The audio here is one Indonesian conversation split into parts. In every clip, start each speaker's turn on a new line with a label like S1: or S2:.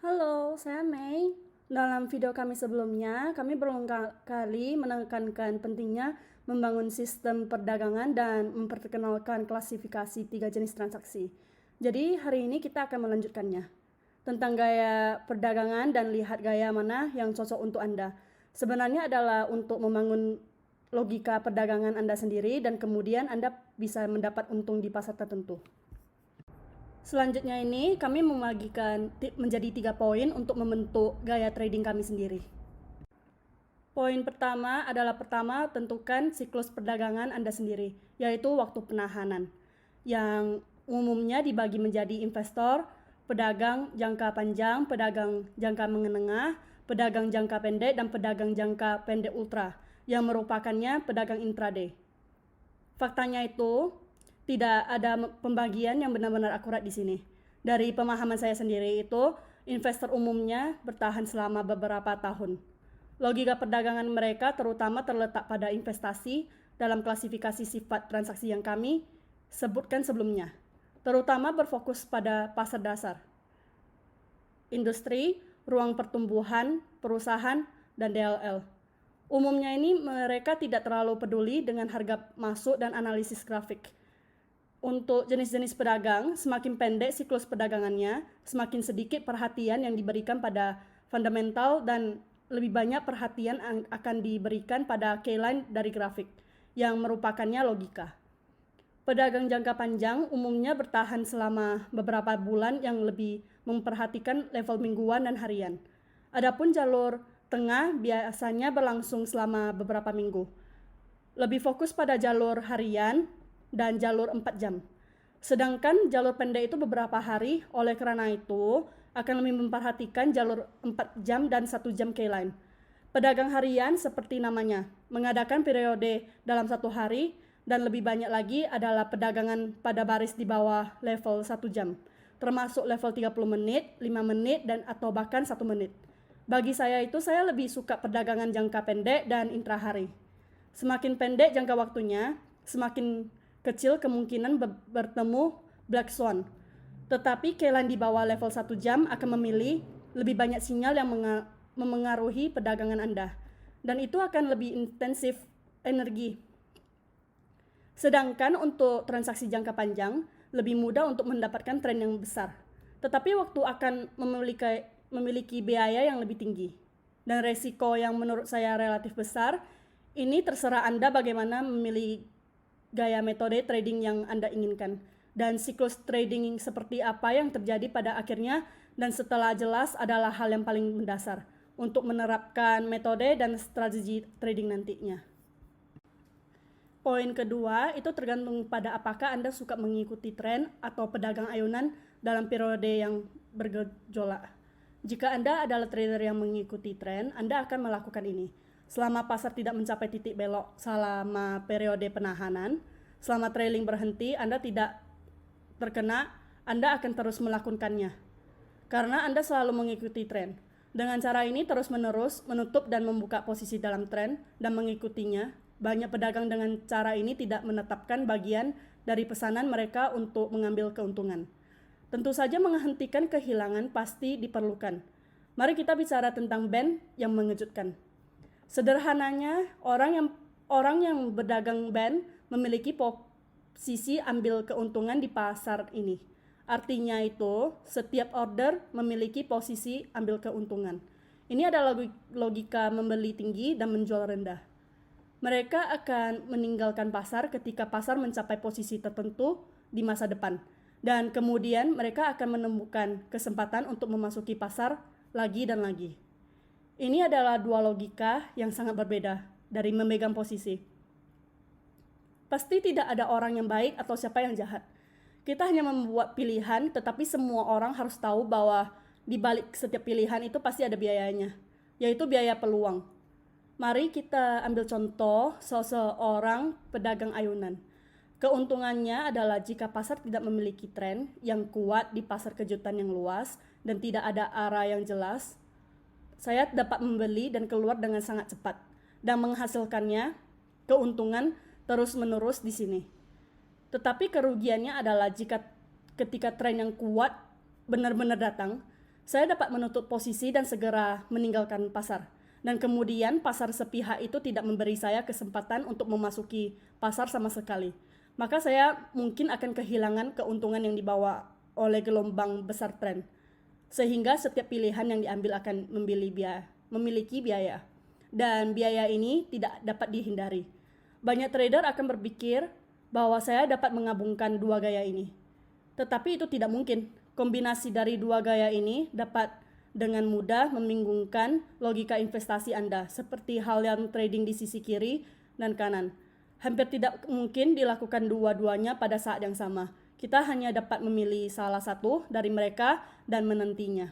S1: Halo, saya Mei. Dalam video kami sebelumnya, kami berulang kali menekankan pentingnya membangun sistem perdagangan dan memperkenalkan klasifikasi 3 jenis transaksi. Jadi hari ini kita akan melanjutkannya. Tentang gaya perdagangan dan lihat gaya mana yang cocok untuk Anda. Sebenarnya adalah untuk membangun logika perdagangan Anda sendiri dan kemudian Anda bisa mendapat untung di pasar tertentu. Selanjutnya ini kami membagikan menjadi 3 poin untuk membentuk gaya trading kami sendiri. Poin pertama adalah tentukan siklus perdagangan Anda sendiri, yaitu waktu penahanan, yang umumnya dibagi menjadi investor, pedagang jangka panjang, pedagang jangka menengah, pedagang jangka pendek, dan pedagang jangka pendek ultra, yang merupakannya pedagang intraday. Faktanya itu, tidak ada pembagian yang benar-benar akurat di sini. Dari pemahaman saya sendiri itu, investor umumnya bertahan selama beberapa tahun. Logika perdagangan mereka terutama terletak pada investasi dalam klasifikasi sifat transaksi yang kami sebutkan sebelumnya, terutama berfokus pada pasar dasar, industri, ruang pertumbuhan, perusahaan, dan DLL. Umumnya ini mereka tidak terlalu peduli dengan harga masuk dan analisis grafik. Untuk jenis-jenis pedagang, semakin pendek siklus perdagangannya, semakin sedikit perhatian yang diberikan pada fundamental dan lebih banyak perhatian akan diberikan pada key-line dari grafik, yang merupakannya logika. Pedagang jangka panjang umumnya bertahan selama beberapa bulan yang lebih memperhatikan level mingguan dan harian. Adapun jalur tengah biasanya berlangsung selama beberapa minggu. Lebih fokus pada jalur harian dan jalur 4 jam. Sedangkan jalur pendek itu beberapa hari, oleh karena itu akan lebih memperhatikan jalur 4 jam dan 1 jam key-line. Pedagang harian seperti namanya, mengadakan periode dalam 1 hari, dan lebih banyak lagi adalah perdagangan pada baris di bawah level 1 jam, termasuk level 30 menit, 5 menit, dan atau bahkan 1 menit. Bagi saya lebih suka perdagangan jangka pendek dan intrahari. Semakin pendek jangka waktunya, semakin kecil kemungkinan bertemu black swan. Tetapi key-line di bawah level 1 jam akan memilih lebih banyak sinyal yang memengaruhi perdagangan Anda. Dan itu akan lebih intensif energi. Sedangkan untuk transaksi jangka panjang, lebih mudah untuk mendapatkan tren yang besar. Tetapi waktu akan memiliki biaya yang lebih tinggi. Dan resiko yang menurut saya relatif besar, ini terserah Anda bagaimana memilih gaya metode trading yang Anda inginkan, dan siklus trading seperti apa yang terjadi pada akhirnya dan setelah jelas adalah hal yang paling mendasar untuk menerapkan metode dan strategi trading nantinya. Poin kedua itu tergantung pada apakah Anda suka mengikuti tren atau pedagang ayunan dalam periode yang bergejolak. Jika Anda adalah trader yang mengikuti tren, Anda akan melakukan ini. Selama pasar tidak mencapai titik belok selama periode penahanan, selama trailing berhenti, Anda tidak terkena, Anda akan terus melakukannya. Karena Anda selalu mengikuti tren. Dengan cara ini terus-menerus menutup dan membuka posisi dalam tren dan mengikutinya. Banyak pedagang dengan cara ini tidak menetapkan bagian dari pesanan mereka untuk mengambil keuntungan. Tentu saja menghentikan kehilangan pasti diperlukan. Mari kita bicara tentang band yang mengejutkan. Sederhananya, orang yang berdagang band memiliki posisi ambil keuntungan di pasar ini. Artinya itu, setiap order memiliki posisi ambil keuntungan. Ini adalah logika membeli tinggi dan menjual rendah. Mereka akan meninggalkan pasar ketika pasar mencapai posisi tertentu di masa depan. Dan kemudian mereka akan menemukan kesempatan untuk memasuki pasar lagi dan lagi. Ini adalah dua logika yang sangat berbeda dari memegang posisi. Pasti tidak ada orang yang baik atau siapa yang jahat. Kita hanya membuat pilihan, tetapi semua orang harus tahu bahwa di balik setiap pilihan itu pasti ada biayanya, yaitu biaya peluang. Mari kita ambil contoh seseorang pedagang ayunan. Keuntungannya adalah jika pasar tidak memiliki tren yang kuat di pasar kejutan yang luas dan tidak ada arah yang jelas, saya dapat membeli dan keluar dengan sangat cepat dan menghasilkannya keuntungan terus-menerus di sini. Tetapi kerugiannya adalah ketika tren yang kuat benar-benar datang, saya dapat menutup posisi dan segera meninggalkan pasar. Dan kemudian pasar sepihak itu tidak memberi saya kesempatan untuk memasuki pasar sama sekali. Maka saya mungkin akan kehilangan keuntungan yang dibawa oleh gelombang besar tren. Sehingga setiap pilihan yang diambil akan memiliki biaya. Dan biaya ini tidak dapat dihindari. Banyak trader akan berpikir bahwa saya dapat menggabungkan dua gaya ini. Tetapi itu tidak mungkin. Kombinasi dari dua gaya ini dapat dengan mudah membingungkan logika investasi Anda, seperti halnya trading di sisi kiri dan kanan. Hampir tidak mungkin dilakukan dua-duanya pada saat yang sama. Kita hanya dapat memilih salah satu dari mereka dan menentinya.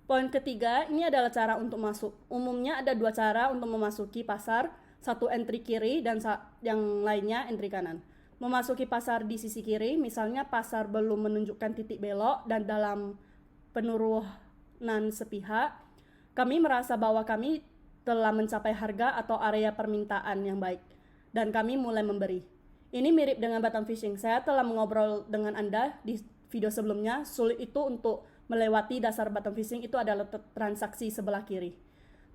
S1: Poin ketiga, ini adalah cara untuk masuk. Umumnya ada dua cara untuk memasuki pasar, satu entry kiri dan yang lainnya entry kanan. Memasuki pasar di sisi kiri, misalnya pasar belum menunjukkan titik belok dan dalam penurunan sepihak, kami merasa bahwa kami telah mencapai harga atau area permintaan yang baik, dan kami mulai memberi. Ini mirip dengan bottom fishing. Saya telah mengobrol dengan Anda di video sebelumnya. Sulit itu untuk melewati dasar bottom fishing itu adalah transaksi sebelah kiri.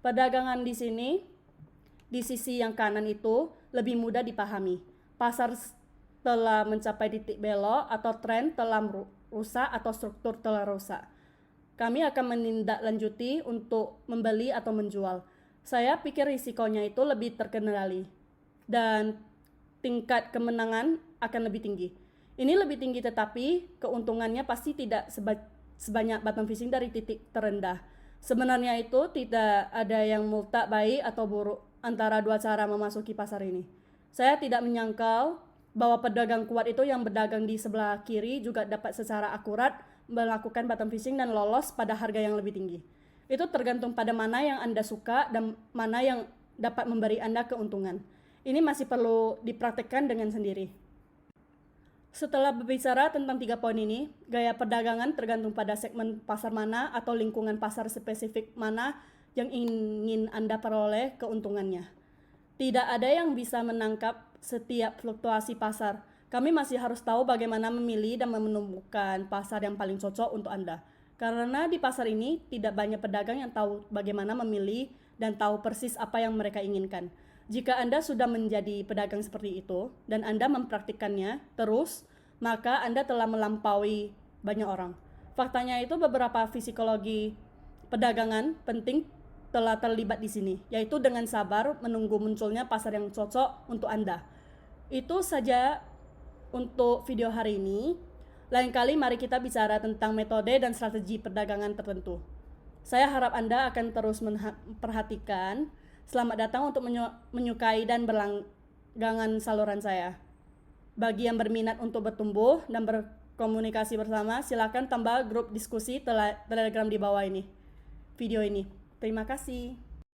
S1: Perdagangan di sini, di sisi yang kanan itu lebih mudah dipahami. Pasar telah mencapai titik belok atau tren telah rusak atau struktur telah rusak. Kami akan menindaklanjuti untuk membeli atau menjual. Saya pikir risikonya itu lebih terkendali dan tingkat kemenangan akan lebih tinggi. Ini lebih tinggi tetapi keuntungannya pasti tidak sebanyak bottom fishing dari titik terendah. Sebenarnya itu tidak ada yang mutlak baik atau buruk antara dua cara memasuki pasar ini. Saya tidak menyangkal bahwa pedagang kuat itu yang berdagang di sebelah kiri juga dapat secara akurat melakukan bottom fishing dan lolos pada harga yang lebih tinggi. Itu tergantung pada mana yang Anda suka dan mana yang dapat memberi Anda keuntungan. Ini masih perlu dipraktekkan dengan sendiri. Setelah berbicara tentang 3 poin ini, gaya perdagangan tergantung pada segmen pasar mana atau lingkungan pasar spesifik mana yang ingin Anda peroleh keuntungannya. Tidak ada yang bisa menangkap setiap fluktuasi pasar. Kami masih harus tahu bagaimana memilih dan menemukan pasar yang paling cocok untuk Anda. Karena di pasar ini tidak banyak pedagang yang tahu bagaimana memilih dan tahu persis apa yang mereka inginkan. Jika Anda sudah menjadi pedagang seperti itu dan Anda mempraktikkannya terus, maka Anda telah melampaui banyak orang. Faktanya itu beberapa psikologi perdagangan penting telah terlibat di sini, yaitu dengan sabar menunggu munculnya pasar yang cocok untuk Anda. Itu saja untuk video hari ini. Lain kali mari kita bicara tentang metode dan strategi perdagangan tertentu. Saya harap Anda akan terus memperhatikan. Selamat datang untuk menyukai dan berlangganan saluran saya. Bagi yang berminat untuk bertumbuh dan berkomunikasi bersama, silakan tambah grup diskusi Telegram di bawah ini. Video ini. Terima kasih.